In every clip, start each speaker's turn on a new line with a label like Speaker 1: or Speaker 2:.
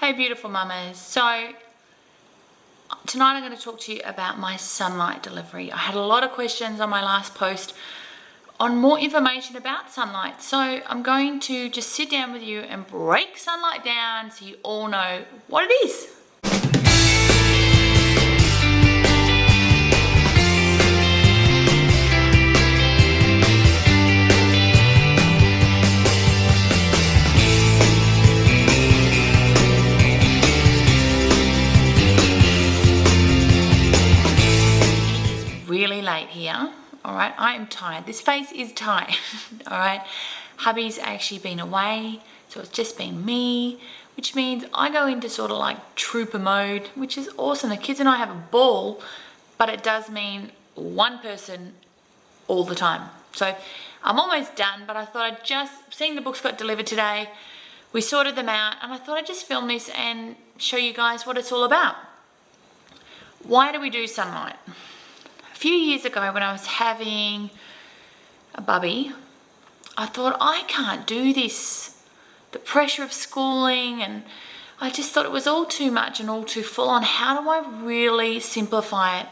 Speaker 1: Hey beautiful mamas. So tonight I'm going to talk to you about my Sonlight delivery. I had a lot of questions on my last post on more information about Sonlight. So I'm going to just sit down with you and break Sonlight down so you all know what it is. Really late here, all right? I am tired. This face is tired, all right? Hubby's actually been away, so it's just been me, which means I go into sort of like trooper mode, which is awesome. The kids and I have a ball, but it does mean one person all the time. So I'm almost done, but I thought I'd just, seeing the books got delivered today, we sorted them out, and I thought I'd just film this and show you guys what it's all about. Why do we do Sonlight? A few years ago when I was having a bubby, I thought, I can't do this. The pressure of schooling, and I just thought it was all too much and all too full on. How do I really simplify it?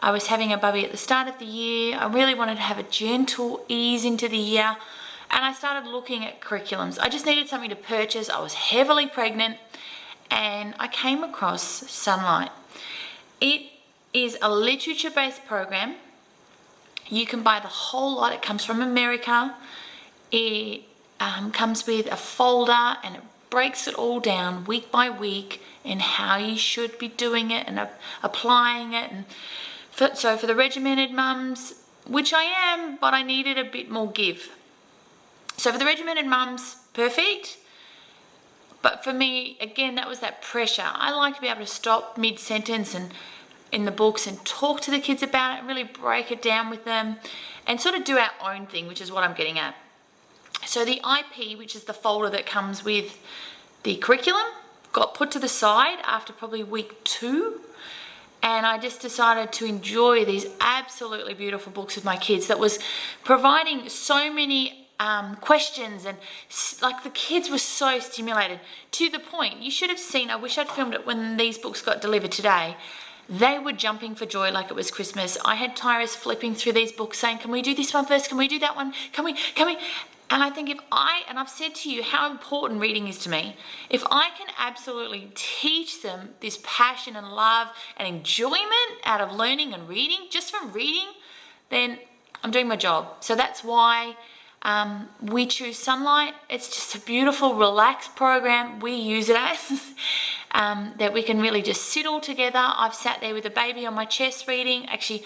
Speaker 1: I was having a bubby at the start of the year. I really wanted to have a gentle ease into the year, and I started looking at curriculums. I just needed something to purchase. I was heavily pregnant, and I came across Sonlight. It is a literature-based program. You can buy the whole lot. It comes from America. It comes with a folder, and it breaks it all down week by week and how you should be doing it and applying it. And so for the regimented mums, which I am, but I needed a bit more give. So for the regimented mums, perfect. But for me, again, that was that pressure. I like to be able to stop mid-sentence and in the books and talk to the kids about it and really break it down with them and sort of do our own thing, which is what I'm getting at. So the IP, which is the folder that comes with the curriculum, got put to the side after probably week 2, and I just decided to enjoy these absolutely beautiful books with my kids that was providing so many questions, and like the kids were so stimulated to the point, you should have seen, I wish I'd filmed it when these books got delivered today. They were jumping for joy like it was Christmas. I had Tyrus flipping through these books saying, can we do this one first? Can we do that one? Can we? And I think and I've said to you how important reading is to me. If I can absolutely teach them this passion and love and enjoyment out of learning and reading, just from reading, then I'm doing my job. So that's why we choose Sonlight. It's just a beautiful, relaxed program. We use it as that we can really just sit all together. I've sat there with a baby on my chest reading. Actually,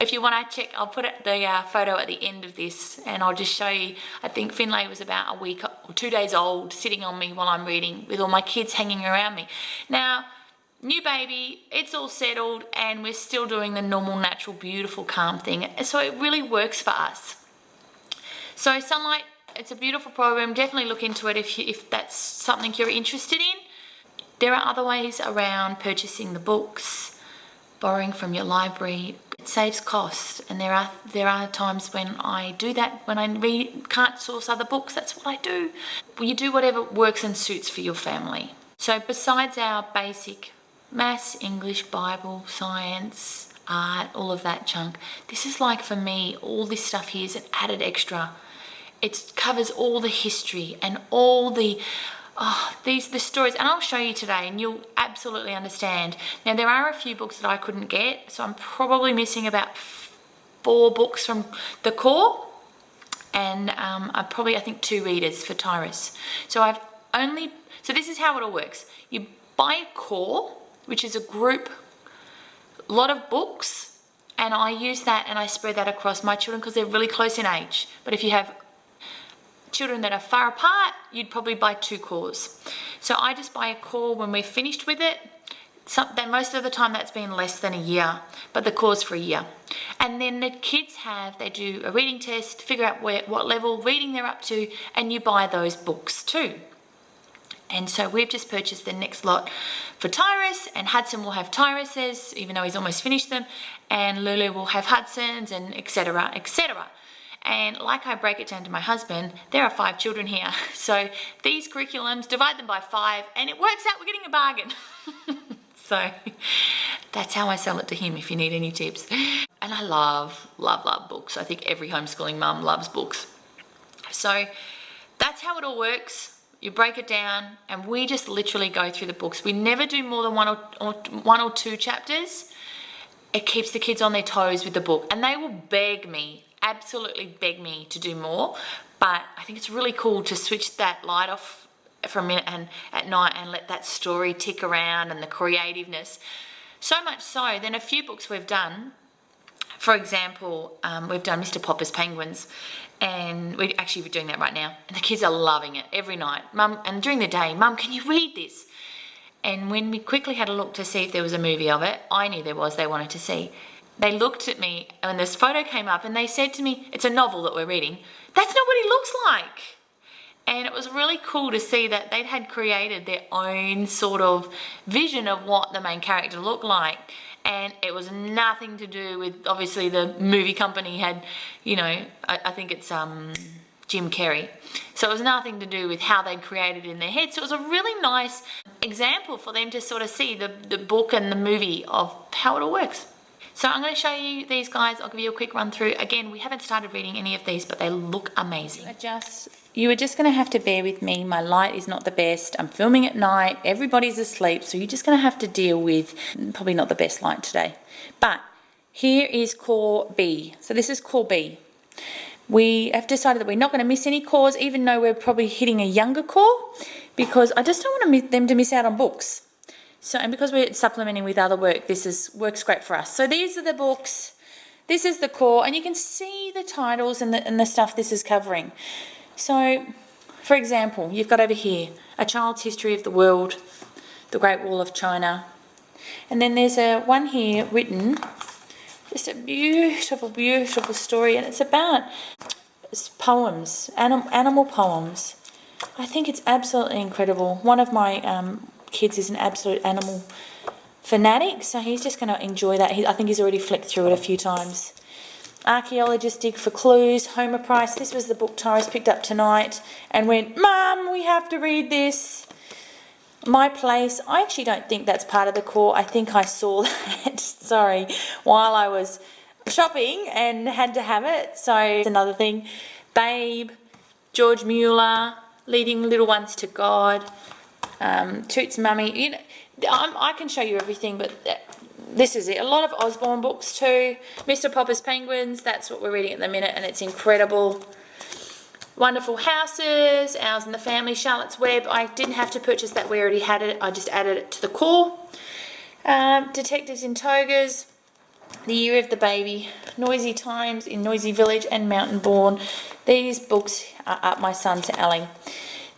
Speaker 1: if you want to check, I'll put the photo at the end of this, and I'll just show you. I think Finlay was about a week or 2 days old, sitting on me while I'm reading with all my kids hanging around me. Now, new baby, it's all settled, and we're still doing the normal, natural, beautiful, calm thing. So it really works for us. So Sonlight, it's a beautiful program. Definitely look into it if that's something you're interested in. There are other ways around purchasing the books, borrowing from your library. It saves costs, and there are times when I do that, when I can't source other books. That's what I do. You do whatever works and suits for your family. So besides our basic maths, English, Bible, science, art, all of that chunk, this is like, for me, all this stuff here is an added extra. It covers all the history and all the stories, and I'll show you today, and you'll absolutely understand. Now, there are a few books that I couldn't get, so I'm probably missing about 4 books from the core, and I think 2 readers for Tyrus. So this is how it all works. You buy a core, which is a group, lot of books, and I use that and I spread that across my children because they're really close in age. But if you have children that are far apart, you'd probably buy 2 cores. So I just buy a core when we're finished with it. Most of the time that's been less than a year, but the core's for a year. And then the kids they do a reading test, figure out what level reading they're up to, and you buy those books too. And so we've just purchased the next lot for Tyrus, and Hudson will have Tyrus's, even though he's almost finished them, and Lulu will have Hudson's, and etc., etc. And like I break it down to my husband, there are 5 children here. So these curriculums, divide them by 5 and it works out we're getting a bargain. So that's how I sell it to him if you need any tips. And I love, love, love books. I think every homeschooling mum loves books. So that's how it all works. You break it down and we just literally go through the books. We never do more than one or two chapters. It keeps the kids on their toes with the book, and they will beg me, absolutely beg me to do more. But I think it's really cool to switch that light off for a minute and at night and let that story tick around and the creativeness. So much so, then a few books we've done, for example, we've done Mr. Popper's Penguins, and we're actually doing that right now, and the kids are loving it every night. Mum, and during the day, Mum, can you read this? And when we quickly had a look to see if there was a movie of it, I knew there was, they wanted to see. They looked at me and this photo came up and they said to me, it's a novel that we're reading, that's not what he looks like. And it was really cool to see that they'd had created their own sort of vision of what the main character looked like. And it was nothing to do with, obviously the movie company had, you know, I think it's Jim Carrey. So it was nothing to do with how they'd created it in their head. So it was a really nice example for them to sort of see the book and the movie of how it all works. So I'm going to show you these guys. I'll give you a quick run through. Again, we haven't started reading any of these, but they look amazing. You are just going to have to bear with me. My light is not the best. I'm filming at night. Everybody's asleep. So you're just going to have to deal with probably not the best light today. But here is Core B. So this is Core B. We have decided that we're not going to miss any cores, even though we're probably hitting a younger core, because I just don't want them to miss out on books. So, and because we're supplementing with other work, works great for us. So these are the books. This is the core, and you can see the titles and the stuff this is covering. So, for example, you've got over here, A Child's History of the World, The Great Wall of China. And then there's one here written, just a beautiful, beautiful story, and it's about poems, animal poems. I think it's absolutely incredible. One of my kids is an absolute animal fanatic, so he's just going to enjoy that. I think he's already flicked through it a few times. Archaeologists dig for clues, Homer Price. This was the book Tyrus picked up tonight and went, Mum, we have to read this. My Place. I actually don't think that's part of the core. I think I saw that, sorry, while I was shopping and had to have it. So it's another thing. Babe, George Mueller, Leading Little Ones to God, Toots Mummy. You know, I can show you everything, but this is it. A lot of Osborne books too. Mr. Popper's Penguins, that's what we're reading at the minute, and it's incredible. Wonderful Houses, Ours in the Family, Charlotte's Web. I didn't have to purchase that, we already had it. I just added it to the core. Detectives in Togas, The Year of the Baby, Noisy Times in Noisy Village, and Mountain Born. These books are up my son's alley.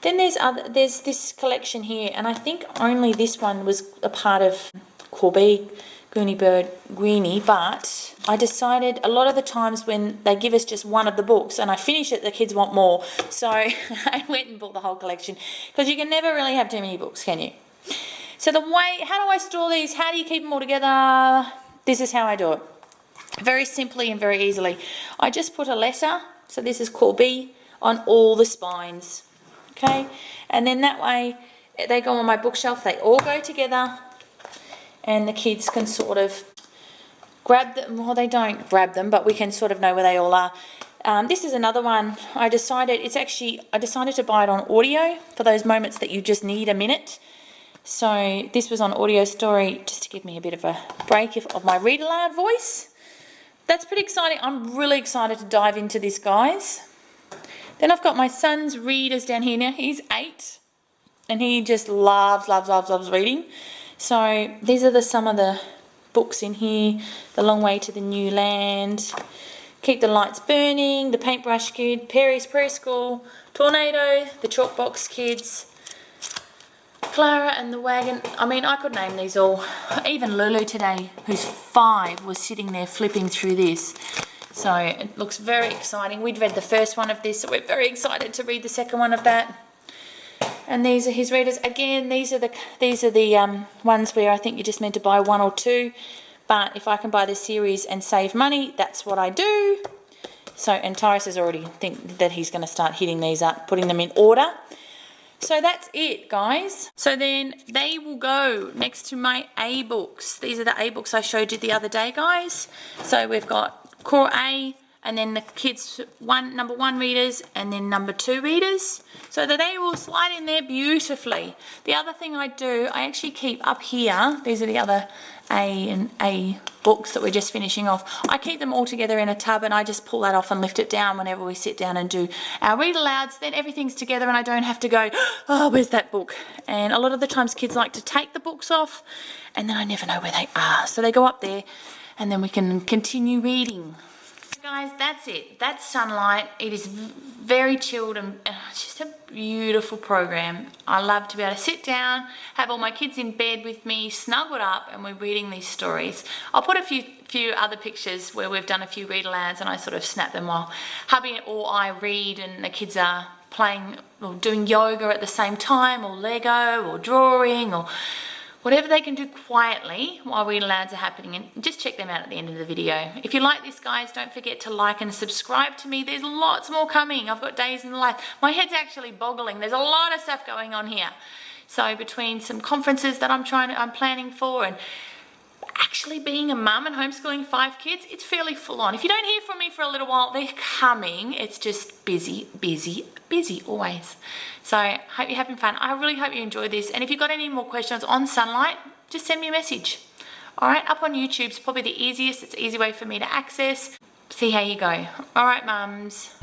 Speaker 1: Then there's this collection here, and I think only this one was a part of Core B, Greenie, but I decided a lot of the times when they give us just one of the books and I finish it, the kids want more. So I went and bought the whole collection, because you can never really have too many books, can you? So how do I store these? How do you keep them all together? This is how I do it. Very simply and very easily. I just put a letter, so this is Core B, on all the spines. Okay, and then that way they go on my bookshelf, they all go together, and the kids can sort of grab them. Well, they don't grab them, but we can sort of know where they all are. This is another one. I decided to buy it on audio for those moments that you just need a minute. So this was on Audio Story, just to give me a bit of a break of my read aloud voice. That's pretty exciting. I'm really excited to dive into this, guys. Then I've got my son's readers down here now. He's 8 and he just loves reading. So these are some of the books in here. The Long Way to the New Land, Keep the Lights Burning, The Paintbrush Kid, Perry's Preschool, Tornado, The Chalkbox Kids, Clara and the Wagon. I mean, I could name these all. Even Lulu today, who's 5, was sitting there flipping through this. So it looks very exciting. We'd read the first one of this, so we're very excited to read the second one of that. And these are his readers. Again, these are the ones where I think you're just meant to buy 1 or 2. But if I can buy the series and save money, that's what I do. So, and Tyrus has already think that he's going to start hitting these up, putting them in order. So that's it, guys. So then they will go next to my A books. These are the A books I showed you the other day, guys. So we've got Core A, and then the kids number 1 readers, and then number 2 readers. So that they will slide in there beautifully. The other thing I do, I actually keep up here, these are the other A and A books that we're just finishing off. I keep them all together in a tub, and I just pull that off and lift it down whenever we sit down and do our read alouds. Then everything's together and I don't have to go, oh, where's that book? And a lot of the times kids like to take the books off and then I never know where they are. So they go up there and then we can continue reading. Guys, that's it. That's Sonlight. It is very chilled and it's just a beautiful program. I love to be able to sit down, have all my kids in bed with me, snuggled up, and we're reading these stories. I'll put a few other pictures where we've done a few read alouds and I sort of snap them while hubby or I read and the kids are playing or doing yoga at the same time, or Lego, or drawing, or whatever they can do quietly while read alouds are happening, and just check them out at the end of the video. If you like this, guys, don't forget to like and subscribe to me. There's lots more coming. I've got days in the life. My head's actually boggling. There's a lot of stuff going on here. So between some conferences that I'm planning for, and actually being a mum and homeschooling 5 kids, it's fairly full on. If you don't hear from me for a little while, they're coming. It's just busy, busy, busy always. So hope you're having fun. I really hope you enjoyed this. And if you've got any more questions on Sonlight, just send me a message. All right, up on YouTube's probably the easiest. It's an easy way for me to access. See how you go. All right, mums.